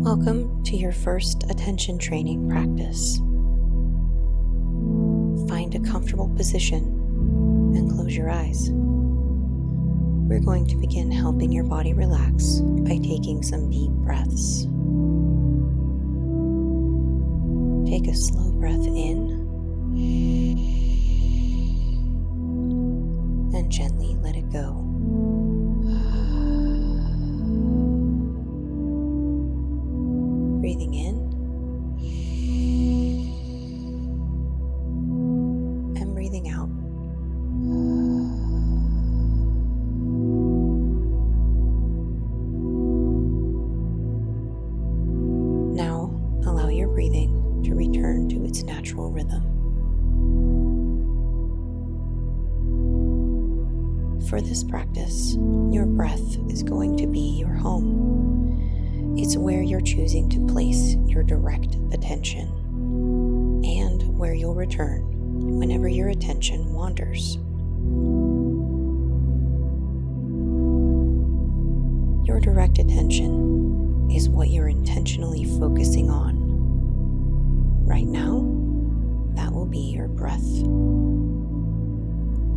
Welcome to your first attention training practice. Find a comfortable position and close your eyes. We're going to begin helping your body relax by taking some deep breaths. Take a slow breath in and gently let it go. Breathing in and breathing out. Now allow your breathing to return to its natural rhythm. For this practice, your breath is going to be your home. It's where you're choosing to place your direct attention and where you'll return whenever your attention wanders. Your direct attention is what you're intentionally focusing on. Right now, that will be your breath.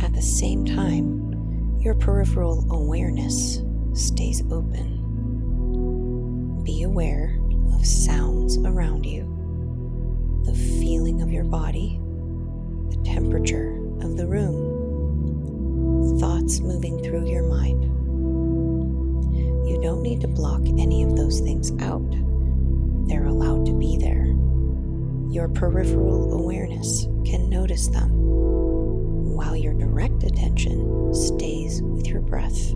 At the same time, your peripheral awareness stays open. Be aware of sounds around you, the feeling of your body, the temperature of the room, thoughts moving through your mind. You don't need to block any of those things out. They're allowed to be there. Your peripheral awareness can notice them, while your direct attention stays with your breath.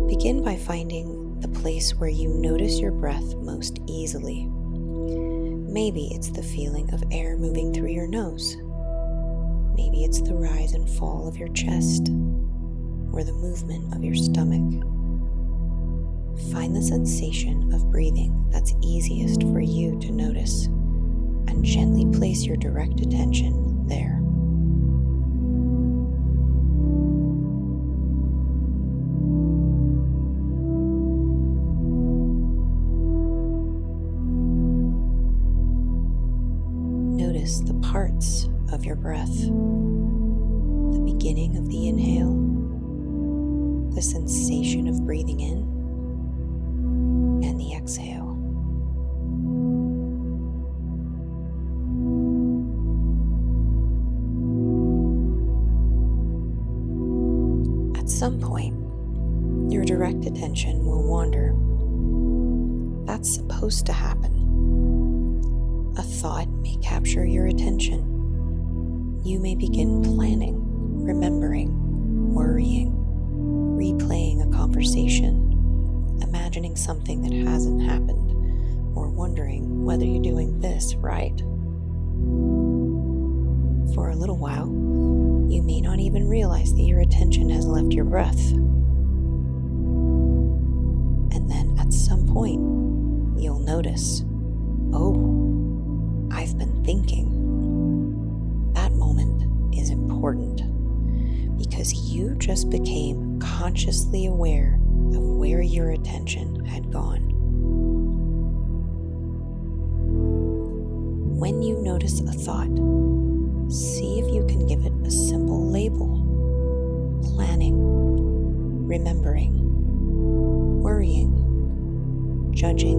Begin by finding the place where you notice your breath most easily. Maybe it's the feeling of air moving through your nose. Maybe it's the rise and fall of your chest or the movement of your stomach. Find the sensation of breathing that's easiest for you to notice and gently place your direct attention there. Notice the parts of your breath, the beginning of the inhale, the sensation of breathing in, and the exhale. At some point, your direct attention will wander. That's supposed to happen. A thought may capture your attention. You may begin planning, remembering, worrying, replaying a conversation, imagining something that hasn't happened, or wondering whether you're doing this right. For a little while, you may not even realize that your attention has left your breath. And then at some point, you'll notice, oh, I've been thinking. That moment is important because you just became consciously aware of where your attention had gone. When you notice a thought, see if you can give it a simple label. Planning, remembering, worrying, judging,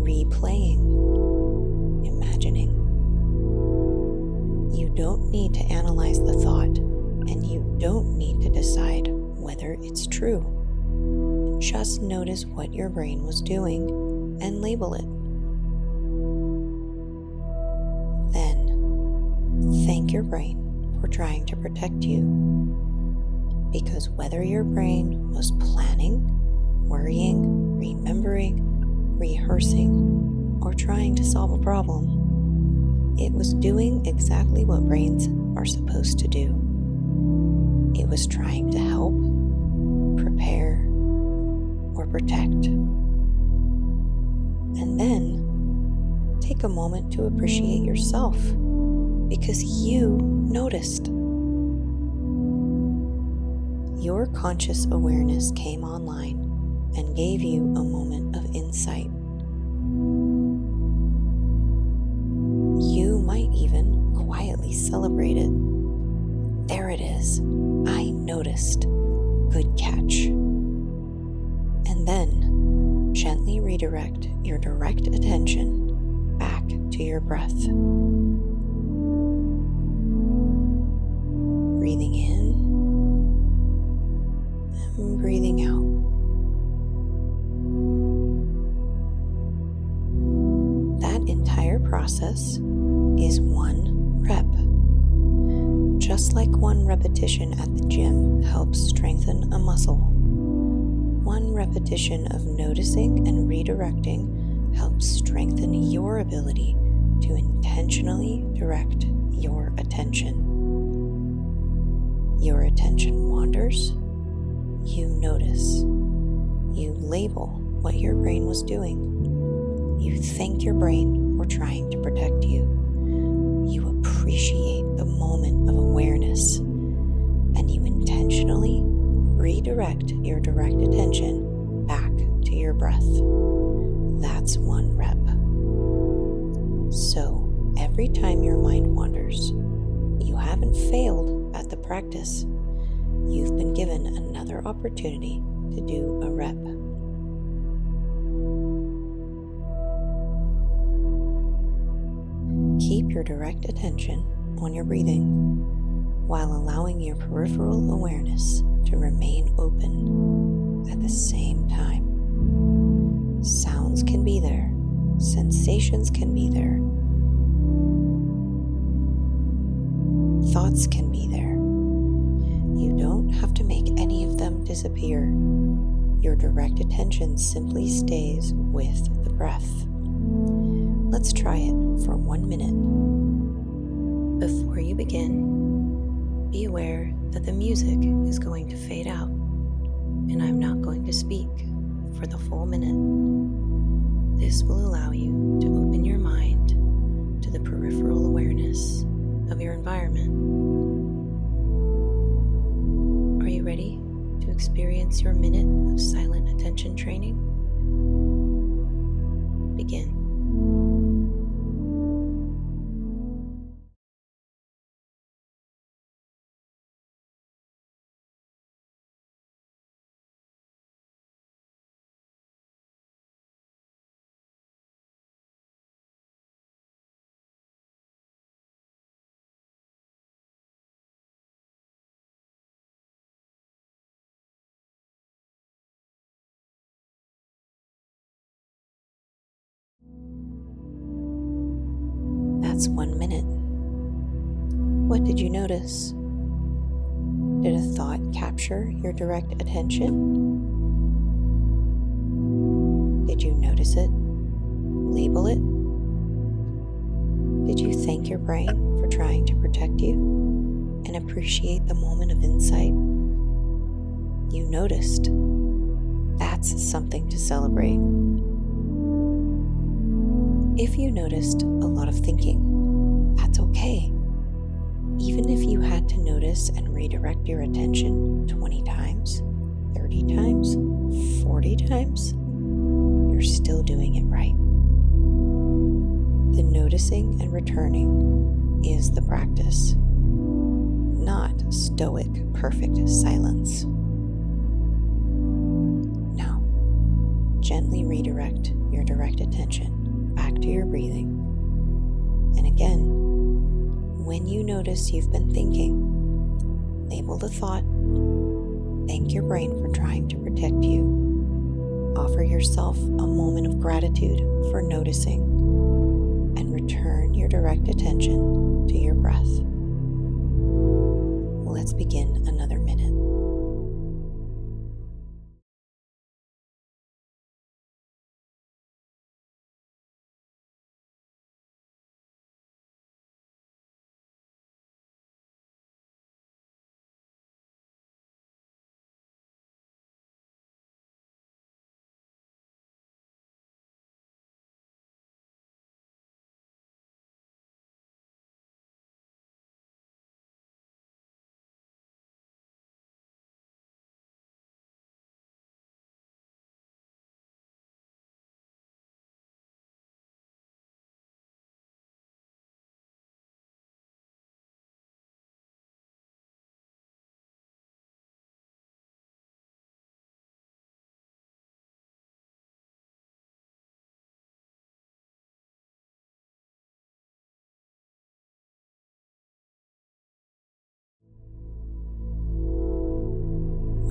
replaying, imagining. You don't need to analyze the thought, and you don't need to decide whether it's true. Just notice what your brain was doing and label it. Then, thank your brain for trying to protect you. Because whether your brain was planning, worrying, remembering, rehearsing, or trying to solve a problem, it was doing exactly what brains are supposed to do. It was trying to help, prepare, or protect. And then, take a moment to appreciate yourself because you noticed. Your conscious awareness came online and gave you a moment of insight. You might even quietly celebrate it. There it is. I noticed. Good catch. And then gently redirect your direct attention back to your breath. Breathing in and breathing out. That entire process is one rep. Just like one repetition at the gym helps strengthen a muscle, one repetition of noticing and redirecting helps strengthen your ability to intentionally direct your attention. Your attention wanders, you notice, you label what your brain was doing. You thank your brain for trying to protect you. You appreciate the moment of awareness, and you intentionally redirect your direct attention back to your breath. That's one rep. So, every time your mind wanders, you haven't failed at the practice. You've been given another opportunity to do a rep. Keep your direct attention on your breathing while allowing your peripheral awareness to remain open at the same time. Sounds can be there, sensations can be there, thoughts can be there. You don't have to make any of them disappear. Your direct attention simply stays with the breath. Let's try it for 1 minute. Before you begin, be aware that the music is going to fade out, and I'm not going to speak for the full minute. This will allow you to open your mind to the peripheral awareness of your environment. Are you ready to experience your minute of silent attention training? Begin. That's 1 minute. What did you notice? Did a thought capture your direct attention? Did you notice it? Label it? Did you thank your brain for trying to protect you and appreciate the moment of insight? You noticed. That's something to celebrate. If you noticed a lot of thinking, that's okay. Even if you had to notice and redirect your attention 20 times, 30 times, 40 times, you're still doing it right. The noticing and returning is the practice, not stoic, perfect silence. Now, gently redirect your direct attention back to your breathing. And again, when you notice you've been thinking, label the thought, thank your brain for trying to protect you, offer yourself a moment of gratitude for noticing, and return your direct attention to your breath. Let's begin another minute.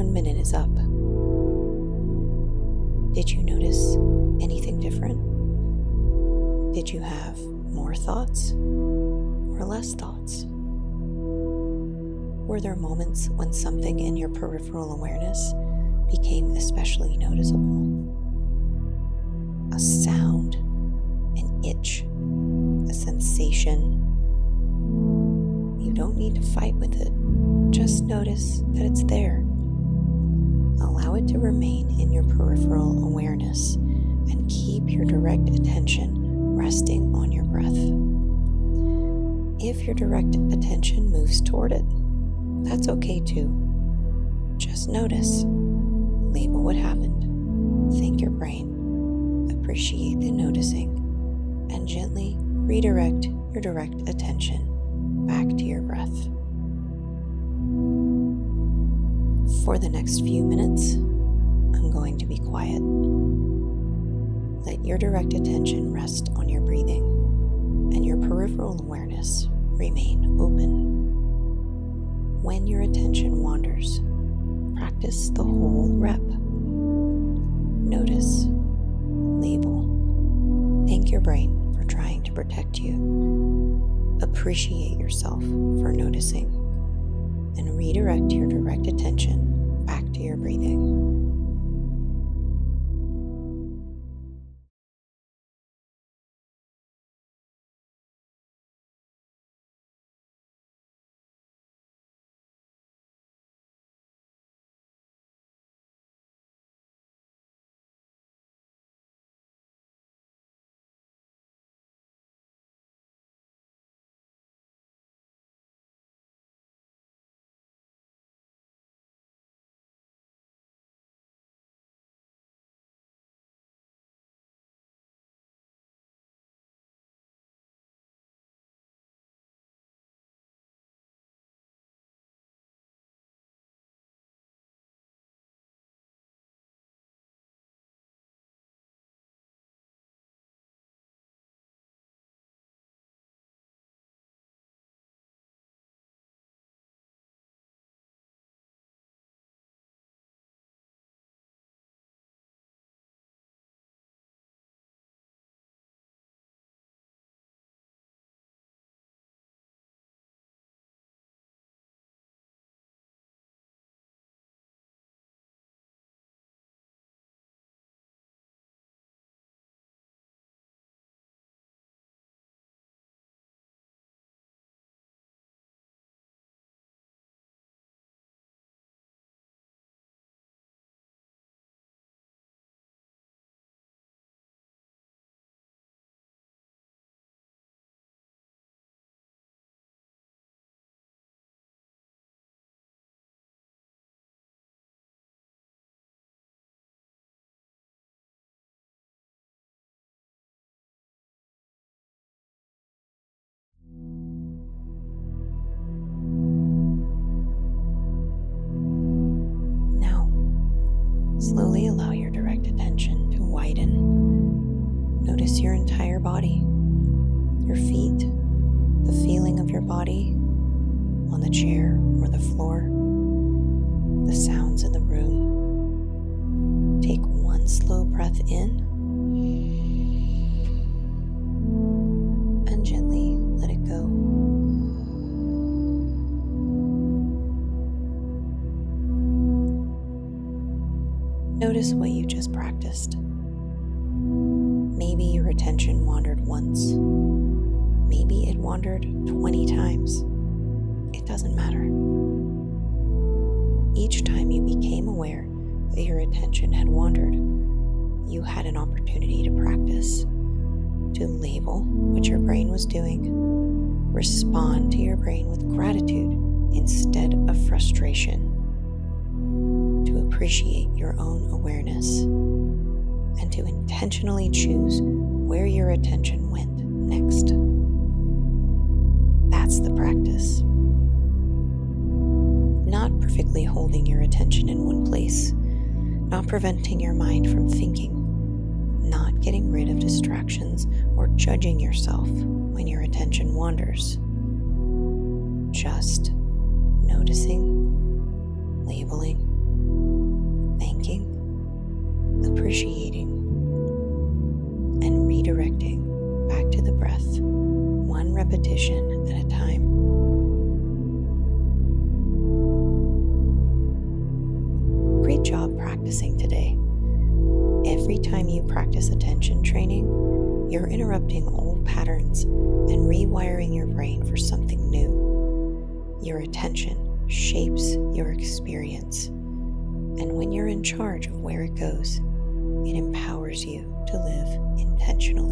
1 minute is up. Did you notice anything different? Did you have more thoughts or less thoughts? Were there moments when something in your peripheral awareness became especially noticeable? A sound, an itch, a sensation. You don't need to fight with it. Just notice that it's there. Allow it to remain in your peripheral awareness and keep your direct attention resting on your breath. If your direct attention moves toward it, that's okay too. Just notice. Label what happened. Thank your brain. Appreciate the noticing. And gently redirect your direct attention back to your breath. For the next few minutes, I'm going to be quiet. Let your direct attention rest on your breathing, and your peripheral awareness remain open. When your attention wanders, practice the whole rep. Notice, label, thank your brain for trying to protect you. Appreciate yourself for noticing, and redirect your direct attention back to your breathing. Slowly allow your direct attention to widen. Notice your entire body, your feet, the feeling of your body on the chair or the floor, the sounds in the room. Take one slow breath in and gently let it go. Notice what you just practiced. Maybe your attention wandered once. Maybe it wandered 20 times. It doesn't matter. Each time you became aware that your attention had wandered, you had an opportunity to practice, to label what your brain was doing, respond to your brain with gratitude instead of frustration, to appreciate your own awareness, and to intentionally choose where your attention went next. That's the practice. Not perfectly holding your attention in one place, not preventing your mind from thinking, not getting rid of distractions or judging yourself when your attention wanders. Just noticing, labeling, practicing today. Every time you practice attention training, you're interrupting old patterns and rewiring your brain for something new. Your attention shapes your experience, and when you're in charge of where it goes, it empowers you to live intentionally.